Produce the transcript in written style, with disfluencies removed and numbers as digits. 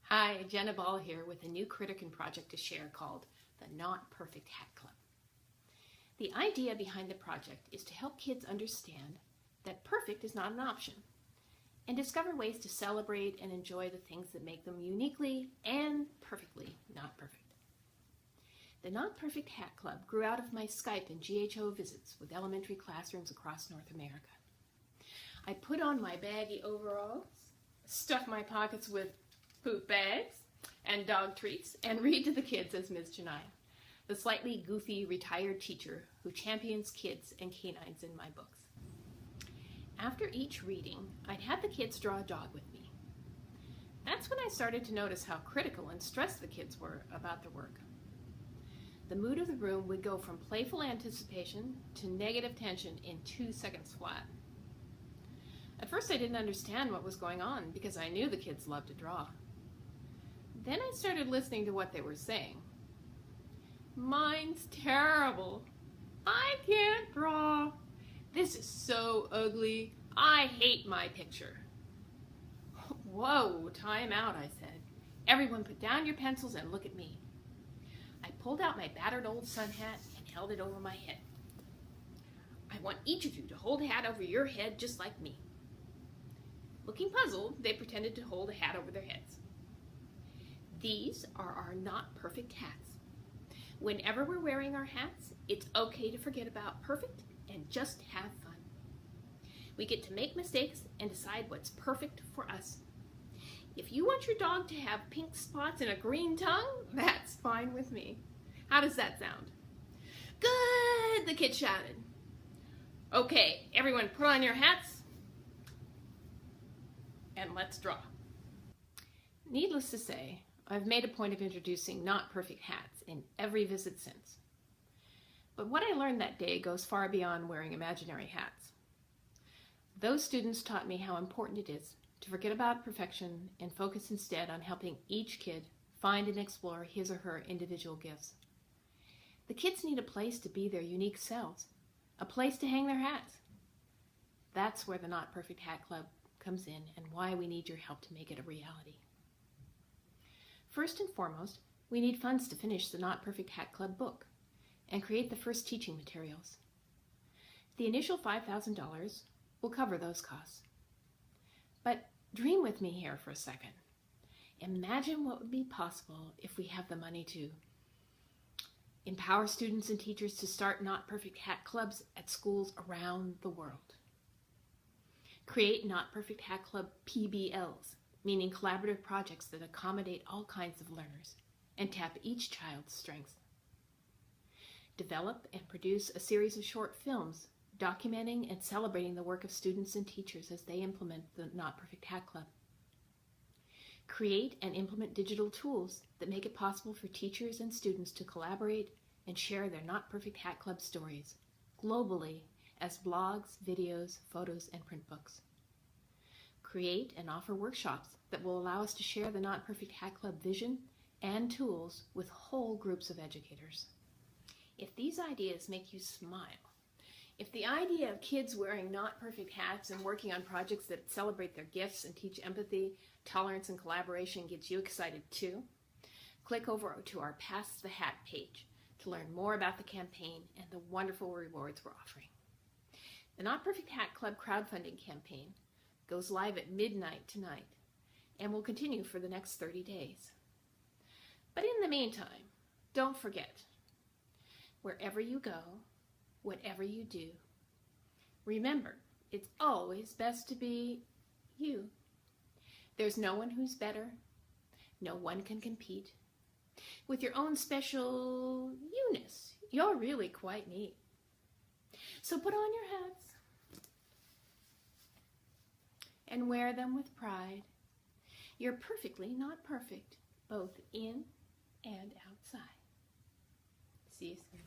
Hi, Jenna Ball here with a new Critican project to share called the Not Perfect Hat Club. The idea behind the project is to help kids understand that perfect is not an option and discover ways to celebrate and enjoy the things that make them uniquely and perfectly not perfect. The Not Perfect Hat Club grew out of my Skype and GHO visits with elementary classrooms across North America. I put on my baggy overalls, stuff my pockets with poop bags and dog treats, and read to the kids as Ms. Janaya, the slightly goofy retired teacher who champions kids and canines in my books. After each reading, I'd have the kids draw a dog with me. That's when I started to notice how critical and stressed the kids were about their work. The mood of the room would go from playful anticipation to negative tension in 2 seconds flat. At first I didn't understand what was going on because I knew the kids loved to draw. Then I started listening to what they were saying. "Mine's terrible. I can't draw. This is so ugly. I hate my picture." "Whoa, time out," I said. "Everyone put down your pencils and look at me." I pulled out my battered old sun hat and held it over my head. "I want each of you to hold a hat over your head just like me." Looking puzzled, they pretended to hold a hat over their heads. These are our not perfect hats. Whenever we're wearing our hats, it's okay to forget about perfect and just have fun. We get to make mistakes and decide what's perfect for us. If you want your dog to have pink spots and a green tongue, that's fine with me. How does that sound? "Good," the kid shouted. "Okay, everyone put on your hats and let's draw." Needless to say, I've made a point of introducing not perfect hats in every visit since. But what I learned that day goes far beyond wearing imaginary hats. Those students taught me how important it is to forget about perfection and focus instead on helping each kid find and explore his or her individual gifts. The kids need a place to be their unique selves, a place to hang their hats. That's where the Not Perfect Hat Club comes in and why we need your help to make it a reality. First and foremost, we need funds to finish the Not Perfect Hat Club book and create the first teaching materials. The initial $5,000 will cover those costs. But dream with me here for a second. Imagine what would be possible if we have the money to empower students and teachers to start Not Perfect Hat Clubs at schools around the world. Create Not Perfect Hat Club PBLs, meaning collaborative projects that accommodate all kinds of learners and tap each child's strengths. Develop and produce a series of short films documenting and celebrating the work of students and teachers as they implement the Not Perfect Hat Club. Create and implement digital tools that make it possible for teachers and students to collaborate and share their Not Perfect Hat Club stories globally as blogs, videos, photos, and print books. Create and offer workshops that will allow us to share the Not Perfect Hat Club vision and tools with whole groups of educators. If these ideas make you smile, if the idea of kids wearing not perfect hats and working on projects that celebrate their gifts and teach empathy, tolerance, and collaboration gets you excited too, click over to our Pass the Hat page to learn more about the campaign and the wonderful rewards we're offering. The Not Perfect Hat Club crowdfunding campaign goes live at midnight tonight and will continue for the next 30 days. But in the meantime, don't forget, wherever you go, whatever you do, remember, it's always best to be you. There's no one who's better. No one can compete. With your own special you-ness, you're really quite neat. So put on your hats and wear them with pride. You're perfectly not perfect, both in and outside. See you soon.